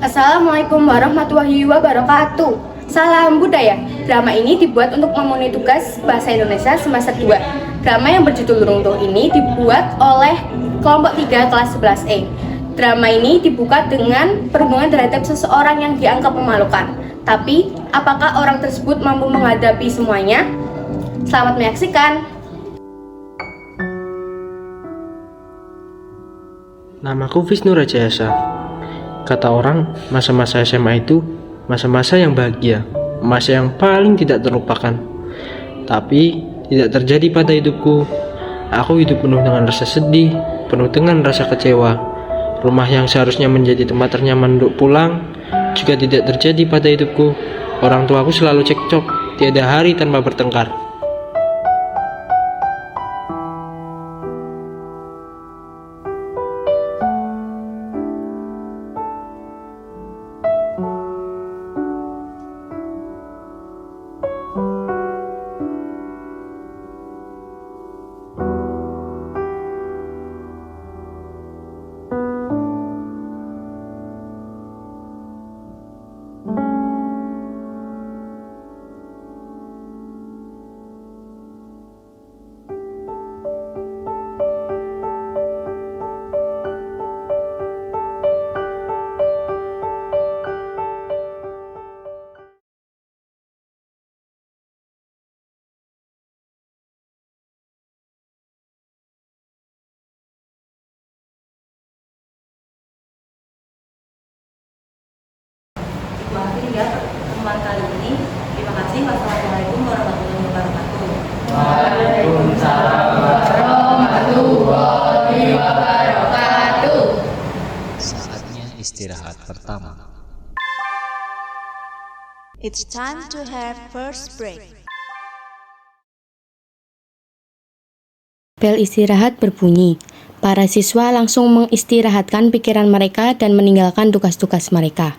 Assalamualaikum warahmatullahi wabarakatuh. Salam budaya. Drama ini dibuat untuk memenuhi tugas Bahasa Indonesia semester 2. Drama yang berjudul Runtuh ini dibuat oleh kelompok 3 kelas 11E. Drama ini dibuka dengan perhubungan terhadap seseorang yang dianggap memalukan. Tapi, apakah orang tersebut mampu menghadapi semuanya? Selamat menyaksikan. Namaku Wisnu Rajayasa. Kata orang, masa-masa SMA itu masa-masa yang bahagia, masa yang paling tidak terlupakan. Tapi, tidak terjadi pada hidupku. Aku hidup penuh dengan rasa sedih, penuh dengan rasa kecewa. Rumah yang seharusnya menjadi tempat ternyaman untuk pulang, juga tidak terjadi pada hidupku. Orang tuaku selalu cekcok, tiada hari tanpa bertengkar. Akhir ya pertemuan kali ini. Terima kasih. Wassalamualaikum warahmatullahi wabarakatuh. Waalaikumsalam warahmatullahi wabarakatuh. Saatnya istirahat pertama. It's time to have first break. Bel istirahat berbunyi. Para siswa langsung mengistirahatkan pikiran mereka dan meninggalkan tugas-tugas mereka.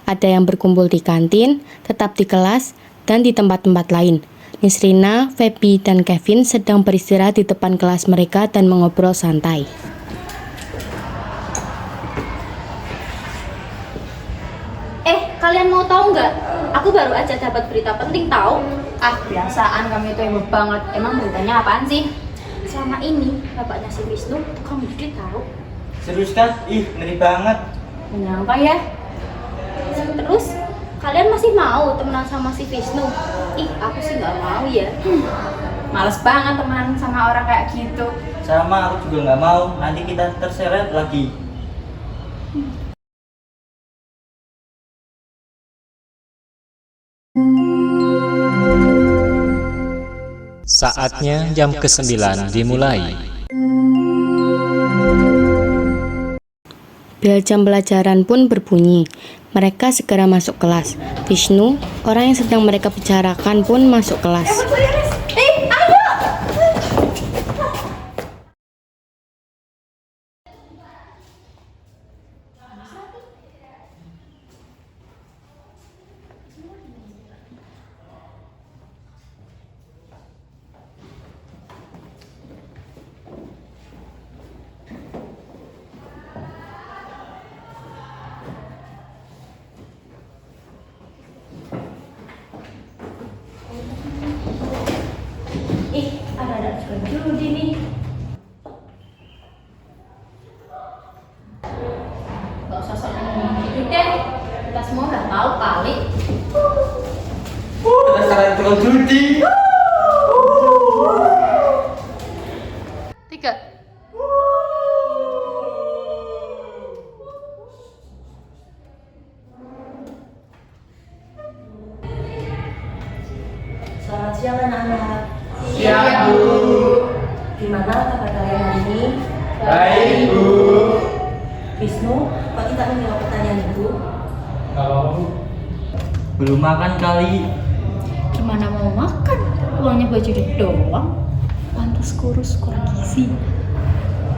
Ada yang berkumpul di kantin, tetap di kelas, dan di tempat-tempat lain. Nisrina, Feby, dan Kevin sedang beristirahat di depan kelas mereka dan mengobrol santai. Kalian mau tahu nggak? Aku baru aja dapat berita penting tahu. Biasaan kamu itu heboh banget. Emang beritanya apaan sih? Selama ini bapaknya si Wisnu tukang judi tahu. Serius kan? Ih, ngeri banget. Menyangka ya. Terus kalian masih mau temenan sama si Wisnu? Aku sih nggak mau ya. Males banget teman sama orang kayak gitu. Sama aku juga nggak mau. Nanti kita terseret lagi. Saatnya jam ke-9 dimulai. Bel jam pelajaran pun berbunyi. Mereka segera masuk kelas. Wisnu, orang yang sedang mereka bicarakan pun masuk kelas. Ada judi nih. Gak usah sok ngomong gitu deh. Kita semua udah tahu kali. Dasar tukang judi. 3. Selamat siang anak-anak. Siap, Bu. Gimana kabar kalian hari ini? Baik, Bu. Wisnu, kok tidak menjawab pertanyaan Ibu? Belum makan kali. Gimana mau makan? Uangnya buat judi doang. Pantas kurus, kurang gizi.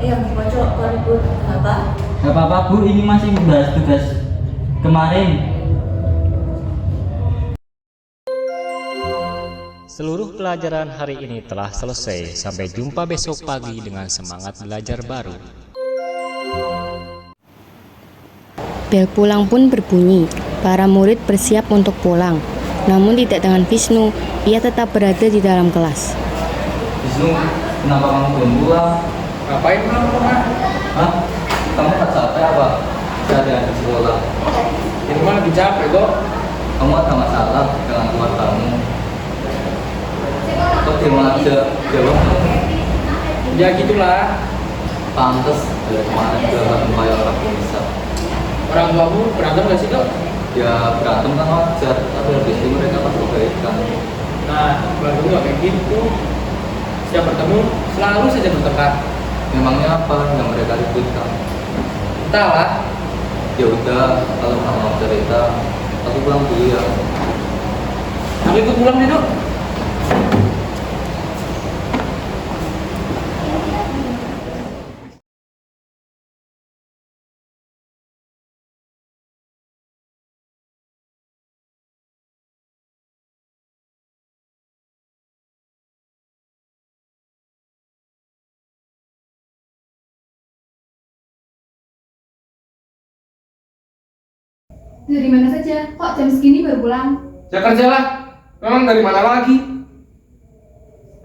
Yang dipojok kalau Ibu apa? Gak apa-apa, Bu. Ini masih membahas tugas kemarin. Seluruh pelajaran hari ini telah selesai. Sampai jumpa besok pagi dengan semangat belajar baru. Bel pulang pun berbunyi. Para murid bersiap untuk pulang. Namun tidak dengan Vishnu, ia tetap berada di dalam kelas. Wisnu, kenapa kamu belum pulang? Ngapain pulang? Hah? Kamu tak capek apa? Saya di sekolah. Di rumah lagi capek kok. Kamu ada masalah dengan keluargamu? Kok diem aja? Jawab dong. Ya gitulah. Pantes dari kemarin juga gak kayak orang bisa. Orang tuamu berantem gak sih kok? Ya berantem kan wajar, tapi habis itu mereka pasti baikan. Nah, keluarga gak kayak gitu. Setiap bertemu selalu saja bertengkar. Memangnya apa yang mereka ributkan? Entahlah. Ya udah, kalau kamu mau cerita, aku pulang dulu ya. Aku ikut pulang nih dok. Dari mana saja? Kok jam segini baru pulang? Ya kerjalah. Memang dari mana lagi?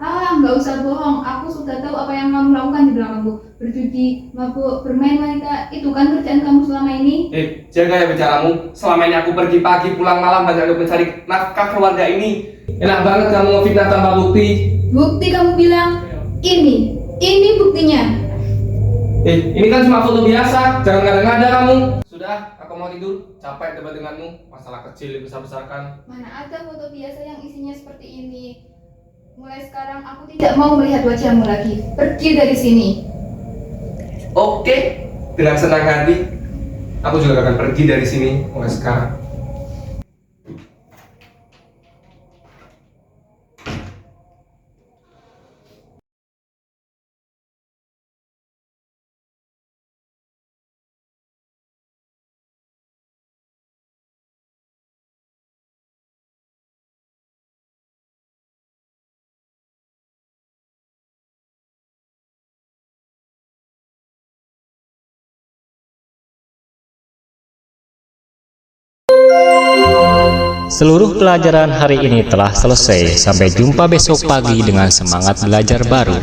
Ah, nggak usah bohong. Aku sudah tahu apa yang kamu lakukan di belakangku. Berjudi, mabuk, bermain wanita. Itu kan kerjaan kamu selama ini. Jaga ya bicaramu. Selama ini aku pergi pagi, pulang malam banyak untuk mencari nafkah keluarga ini. Enak banget kamu ngefitnah tanpa bukti. Bukti kamu bilang, ini buktinya. Ini kan cuma foto biasa. Jangan ngada-ngada kamu. Sudah, aku mau tidur. Capek debat denganmu. Masalah kecil dibesar-besarkan. Mana ada foto biasa yang isinya seperti ini. Mulai sekarang aku tidak mau melihat wajahmu lagi. Pergi dari sini. Oke, dengan senang hati. Aku juga akan pergi dari sini mulai sekarang. Seluruh pelajaran hari ini telah selesai. Sampai jumpa besok pagi dengan semangat belajar baru.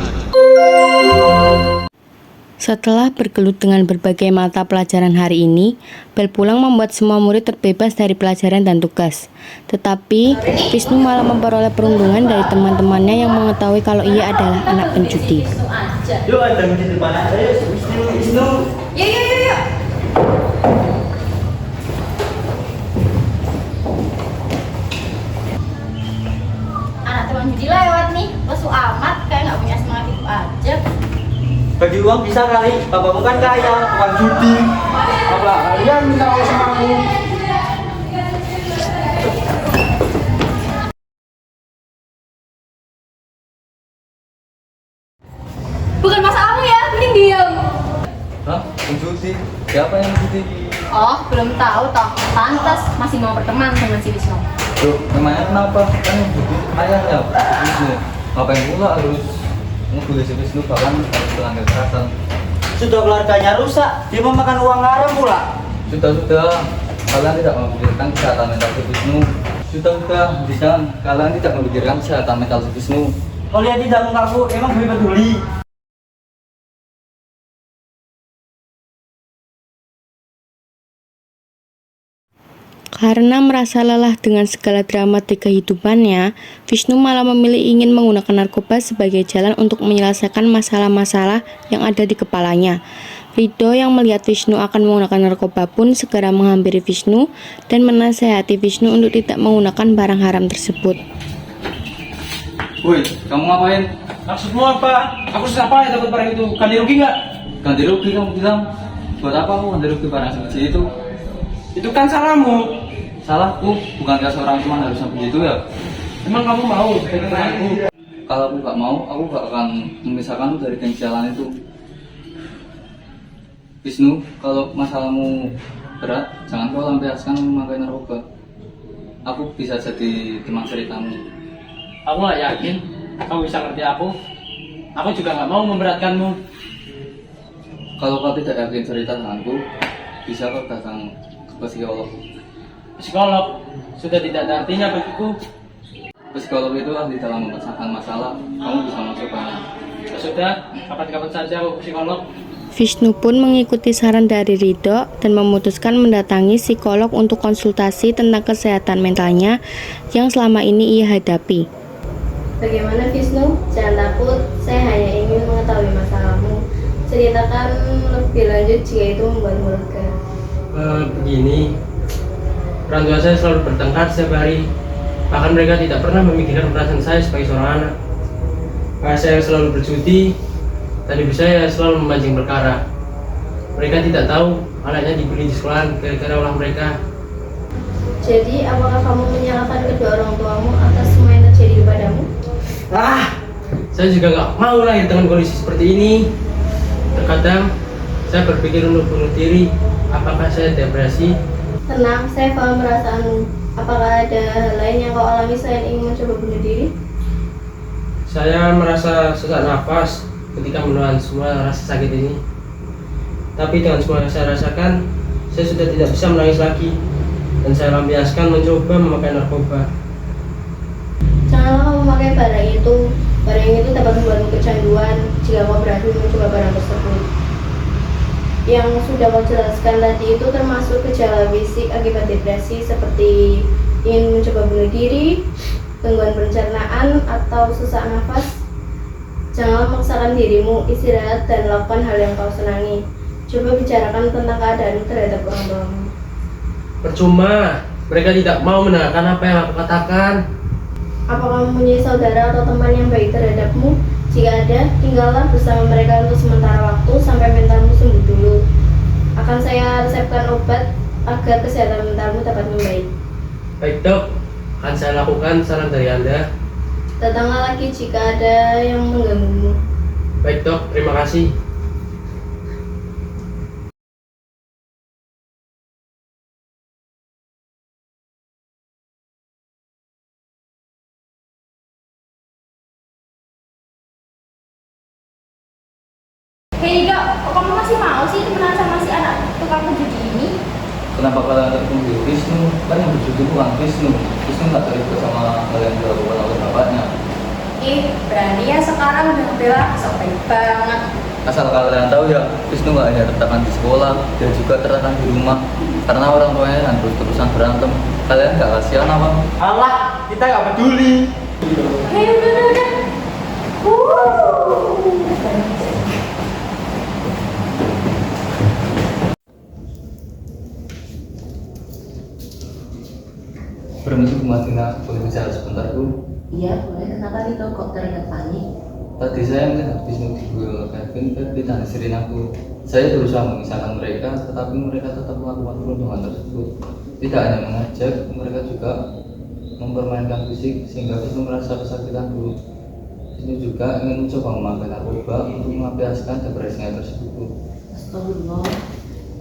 Setelah bergelut dengan berbagai mata pelajaran hari ini, bel pulang membuat semua murid terbebas dari pelajaran dan tugas. Tetapi, Vishnu malah memperoleh perundungan dari teman-temannya yang mengetahui kalau ia adalah anak penjudi. Yuk ada di depan aja, Wisnu. Yuk. Anak teman judi lewat nih, lesu amat, kayak nggak punya semangat itu aja. Bagi uang bisa kali, bapakmu kan kaya, bukan judi. Apa kalian minta uang sama aku? Bukan masalahmu ya, mending diam. Hah? Judi? Siapa yang judi? Oh, belum tahu toh. Pantas masih mau berteman dengan si Wisnu. Loh, memangnya kenapa? Kan yang judi ayahnya, Wisnu. Ngapain pula harus ngebully si Wisnu, bahkan harus pelanggar kekerasan. Sudah keluarganya rusak, dia mau makan uang haram pula. Sudah, kalian tidak memikirkan kesehatan mental si Wisnu. Sudah, bisa kalian tidak memikirkan kesehatan mental si Wisnu. Kalau dia tidak mengaku, emang gue peduli. Karena merasa lelah dengan segala dramatik kehidupannya, Vishnu malah memilih ingin menggunakan narkoba sebagai jalan untuk menyelesaikan masalah-masalah yang ada di kepalanya. Rido yang melihat Vishnu akan menggunakan narkoba pun segera menghampiri Vishnu dan menasehati Vishnu untuk tidak menggunakan barang haram tersebut. Woi, kamu ngapain? Maksudmu apa? Aku susah apa ya dapat barang itu? Ganti rugi nggak? Ganti rugi kamu bilang. Buat apa aku ganti rugi barang sekecil itu? Itu kan salahmu. Salahku, bukankah seorang teman harus sampai gitu ya? Emang kamu mau dengan aku? Kalau aku gak mau, aku gak akan memisahkanmu dari geng sialan itu. Wisnu, kalau masalahmu berat, jangan kau lampiaskan memakai narkoba. Aku bisa jadi teman ceritamu. Aku nggak yakin kamu bisa ngerti aku. Aku juga nggak mau memberatkanmu. Kalau kau tidak yakin cerita denganku, bisa kok datang ke psikolog. Psikolog sudah tidak ada artinya bagiku. Psikolog itu ahli dalam memecahkan masalah. Kamu bisa mencobanya. Sudah, kapan-kapan saja aku ke psikolog. Vishnu pun mengikuti saran dari Ridho dan memutuskan mendatangi psikolog untuk konsultasi tentang kesehatan mentalnya yang selama ini ia hadapi. Bagaimana Vishnu? Jangan takut, saya hanya ingin mengetahui masalahmu. Ceritakan lebih lanjut jika itu membuatmu lega. Begini, orang tua saya selalu bertengkar setiap hari. Bahkan mereka tidak pernah memikirkan perasaan saya sebagai seorang anak. Ayah saya selalu berjudi, dan ibu saya selalu memancing perkara. Mereka tidak tahu anaknya dibully di sekolah gara-gara ulah mereka. Jadi, apakah kamu menyalahkan kedua orang tuamu atas semua yang terjadi kepadamu? Saya juga nggak mau lahir dengan kondisi seperti ini. Terkadang saya berpikir untuk bunuh diri. Apakah saya depresi? Tenang, saya paham perasaanmu. Apakah ada hal lain yang kau alami selain ingin mencoba bunuh diri? Saya merasa sesak nafas ketika menahan semua rasa sakit ini. Tapi dengan semua yang saya rasakan, saya sudah tidak bisa menangis lagi. Dan saya lampiaskan mencoba memakai narkoba. Janganlah kamu memakai barang itu. Barang itu dapat membuatmu kecanduan jika kau berhasil mencoba barang tersebut. Yang sudah kau jelaskan tadi itu termasuk gejala fisik akibat depresi seperti ingin mencoba bunuh diri, gangguan pencernaan, atau sesak nafas. Janganlah memaksakan dirimu, istirahat dan lakukan hal yang kau senangi. Coba bicarakan tentang keadaanmu terhadap orang tuamu. Percuma, mereka tidak mau mendengarkan apa yang aku katakan. Apakah mempunyai saudara atau teman yang baik terhadapmu? Jika ada, tinggallah bersama mereka untuk sementara waktu sampai mentalmu sembuh dulu. Akan saya resepkan obat agar kesehatan mentalmu dapat membaik. Baik dok, akan saya lakukan saran dari Anda. Datanglah lagi jika ada yang mengganggumu. Baik dok, terima kasih. Hei dok, kok kamu masih mau sih temenan sama si anak tukang penjudi ini? Kenapa kalian terkunci Wisnu? Kan yang berjudi bukan Wisnu. Wisnu nggak terlibat sama hal yang dilakukan oleh bapaknya. Berani ya sekarang udah ngebela, sok baik banget. Asal kalian tahu ya, Wisnu nggak hanya tertekan di sekolah, dia juga tertekan di rumah. Karena orang tuanya kan terus-terusan berantem. Kalian nggak kasihan apa? Alah, kita nggak peduli. Hei udah. Permisi Bu Martina, boleh bicara sebentar Bu? Iya, boleh. Kenapa Rito kok terlihat panik? Tadi saya melihat Wisnu diguyur Kevin dan disirin aku. Saya berusaha memisahkan mereka, tetapi mereka tetap melakukan perundungan tersebut. Tidak hanya mengajak, mereka juga mempermainkan fisik sehingga Wisnu merasa kesakitan Bu. Wisnu juga ingin mencoba memakai narkoba untuk melampiaskan depresinya tersebut. Astagfirullah.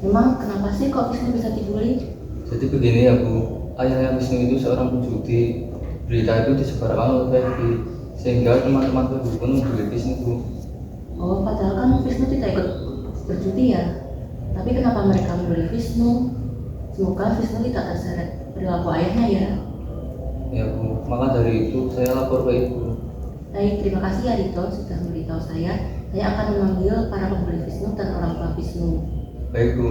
Memang kenapa sih kok Wisnu bisa dibully? Jadi begini ya Bu, ayahnya Wisnu itu seorang penjudi. Berita itu disebarkan oleh Febi, sehingga teman-teman Febi pun membuli Wisnu Bu. Oh, padahal kan Wisnu tidak ikut berjudi ya. Tapi kenapa mereka membuli Wisnu? Semoga Wisnu tidak terseret perilaku ayahnya ya. Ya Bu, maka dari itu saya lapor ke Ibu. Baik, terima kasih ya Rito sudah memberitahu saya. Saya akan memanggil para pembuli Wisnu dan orang tua Wisnu. Baik Bu.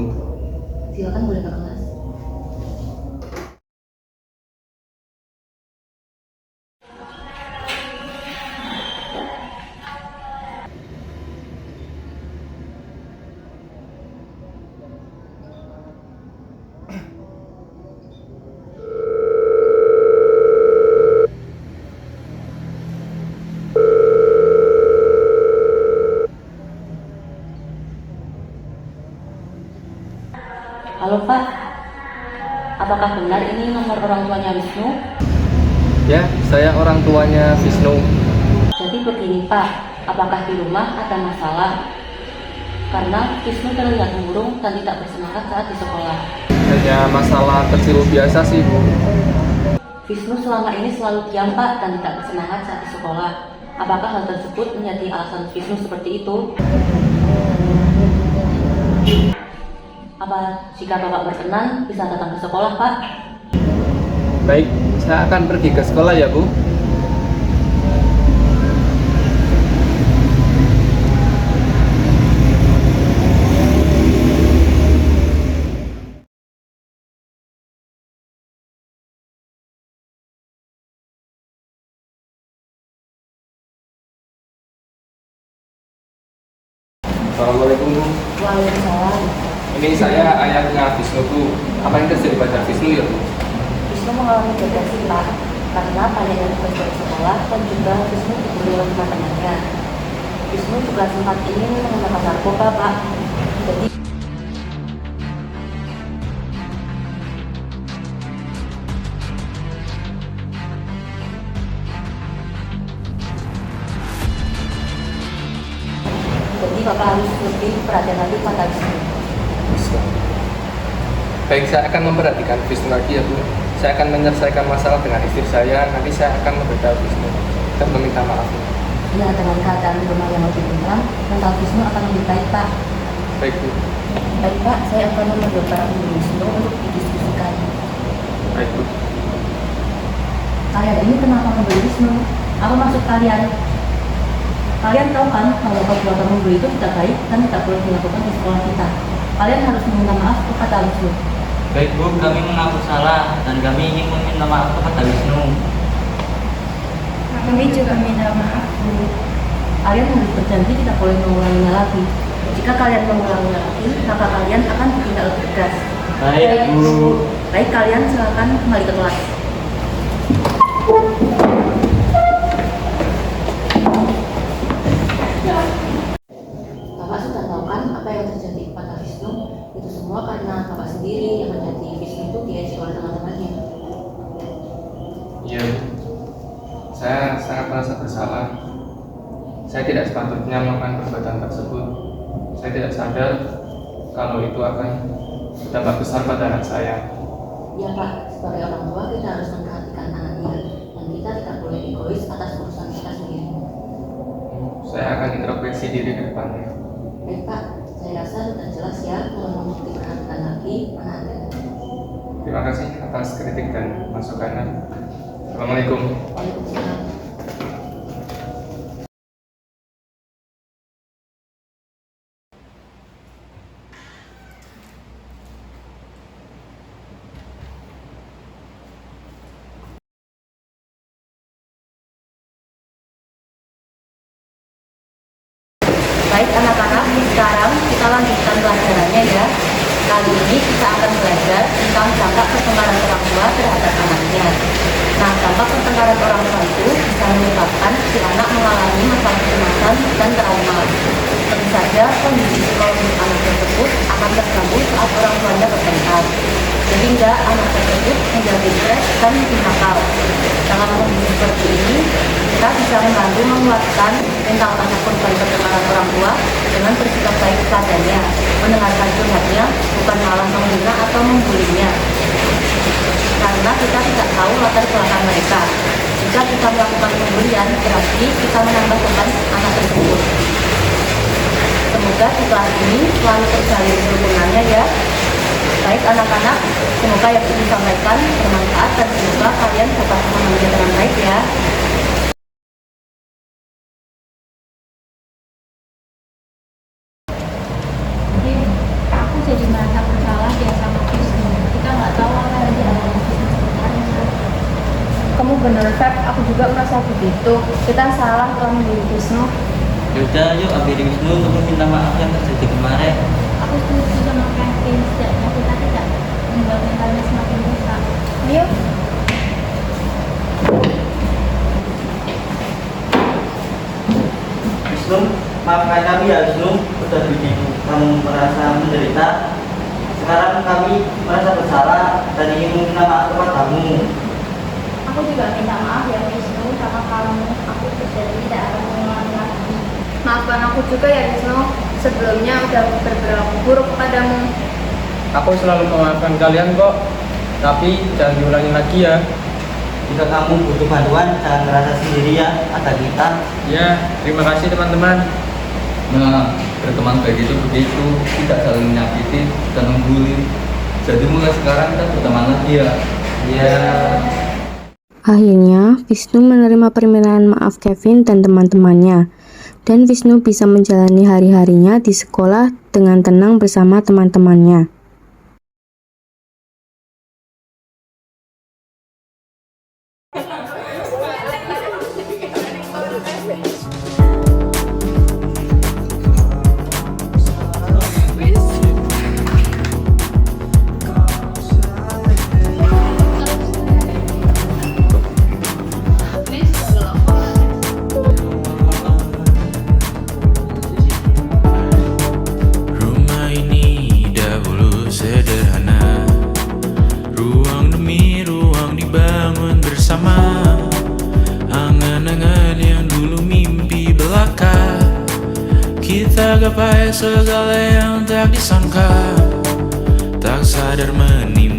Silakan boleh ke kelas. Halo Pak, apakah benar ini nomor orang tuanya Wisnu? Ya, saya orang tuanya Wisnu. Jadi begini Pak, apakah di rumah ada masalah? Karena Wisnu terlihat murung dan tidak bersemangat saat di sekolah. Hanya masalah kecil biasa sih Bu. Wisnu selama ini selalu diam Pak dan tidak bersemangat saat di sekolah. Apakah hal tersebut menjadi alasan Wisnu seperti itu? Apa jika Bapak berkenan bisa datang ke sekolah, Pak? Baik, saya akan pergi ke sekolah ya, Bu. Assalamualaikum Bu. Waalaikumsalam. Ini saya ayahnya Wisnu Bu. Apa yang terjadi pada Wisnu ya Bu? Wisnu mengalami depresi, Pak, karena banyaknya tugas dari sekolah dan juga Wisnu dibully oleh teman-temannya. Wisnu juga sempat ingin menggunakan narkoba, Pak. Jadi Bapak harus lebih perhatian lagi pada Wisnu. Baik, saya akan memperhatikan Wisnu lagi ya Bu. Saya akan menyelesaikan masalah dengan istri saya. Nanti saya akan memberitahu Wisnu dan meminta maaf. Ya, dengan keadaan rumah yang lebih tenang, mental Wisnu akan lebih baik, Pak. Baik Bu. Baik, Pak, saya akan memanggil para pembeli Wisnu untuk didiskusikan. Baik Bu. Kalian ini kenapa membeli Wisnu? Apa maksud kalian? Kalian tahu kan kalau perbuatan membeli itu tidak baik dan tidak boleh dilakukan di sekolah kita. Kalian harus meminta maaf kepada Wisnu. Baik Bu, kami mengaku salah dan kami ingin meminta maaf kepada Wisnu. Kami juga minta maaf, Bu. Kalian harus berjanji tidak boleh mengulanginya lagi. Jika kalian mengulanginya lagi, maka kalian akan ditindak lebih tegas. Baik Bu. Baik, kalian silakan kembali ke kelas. Bapak sudah tahu kan apa yang terjadi kepada Wisnu? Itu semua karena Bapak sendiri yang menjadi Wisnu itu diejek oleh teman-temannya. Iya Bu. Saya sangat merasa bersalah. Saya tidak sepatutnya melakukan perbuatan tersebut. Saya tidak sadar kalau itu akan berdampak besar pada anak saya. Ya Pak, sebagai orang tua kita harus memperhatikan anaknya dan kita tidak boleh egois atas urusan kita sendiri. Saya akan introspeksi diri ke depannya. Baik Pak, saya rasa sudah jelas ya, mohon untuk diperhatikan lagi anak Anda. Terima kasih atas kritik dan masukannya. Assalamualaikum. Waalaikumsalam. Baik anak-anak, sekarang kita lanjutkan pelajarannya ya. Kali ini kita akan belajar tentang dampak pertengkaran orang tua terhadap anaknya. Nah, dampak pertengkaran orang tua itu bisa menyebabkan si anak mengalami masalah kecemasan dan trauma. Tentu saja kondisi psikologis anak tersebut akan terganggu saat orang tuanya bertengkar, sehingga anak tersebut menjadi stres dan nakal. Dalam kondisi seperti ini, kita bisa membantu menguatkan mental anak korban pertengkaran orang tua dengan bersikap baik kepadanya, mendengarkan curhatnya, bukan malah menghina atau membulinya. Karena kita tidak tahu latar belakang mereka. Jika kita melakukan pembulian, berarti kita menambah beban anak tersebut. Semoga di kelas ini selalu terjalin kerukunannya ya. Baik anak-anak, semoga yang saya sampaikan bermanfaat dan semoga kalian dapat memahaminya dengan baik ya. Aku jadi merasa bersalah ya sama Wisnu. Kita nggak tahu apa yang dialami Wisnu sebenarnya. Kamu bener, Feb. Aku juga merasa begitu. Kita salah telah membuli Wisnu. Yaudah, yuk akhiri Wisnu untuk meminta maaf yang terjadi kemarin. Aku setuju sama Kevin. Setidaknya kita tidak membuat mentalnya semakin rusak. Ayo. Wisnu, maafkan kami ya Wisnu, sudah bikin kamu merasa menderita. Sekarang kami merasa bersalah dan ingin meminta maaf kepadamu. Aku juga minta maaf ya Wisnu sama kamu. Aku berjanji tidak akan mengulangi lagi. Maafkan aku juga ya Wisnu. Sebelumnya udah berperilaku buruk padamu. Aku selalu memaafkan kalian kok, tapi jangan diulangi lagi ya. Jika kamu butuh bantuan, jangan merasa sendiri ya, ada kita. Ya, terima kasih teman-teman. Nah, berteman baik itu begitu, tidak saling menyakiti dan membuli. Jadi mulai sekarang kita berteman lagi ya. Iya. Akhirnya, Wisnu menerima permintaan maaf Kevin dan teman-temannya, dan Wisnu bisa menjalani hari-harinya di sekolah dengan tenang bersama teman-temannya. Rumah ini dahulu sederhana, ruang demi ruang dibangun bersama. Angan-angan yang dulu mimpi belaka, kita gapai segala yang tak disangka. Tak sadar menimpa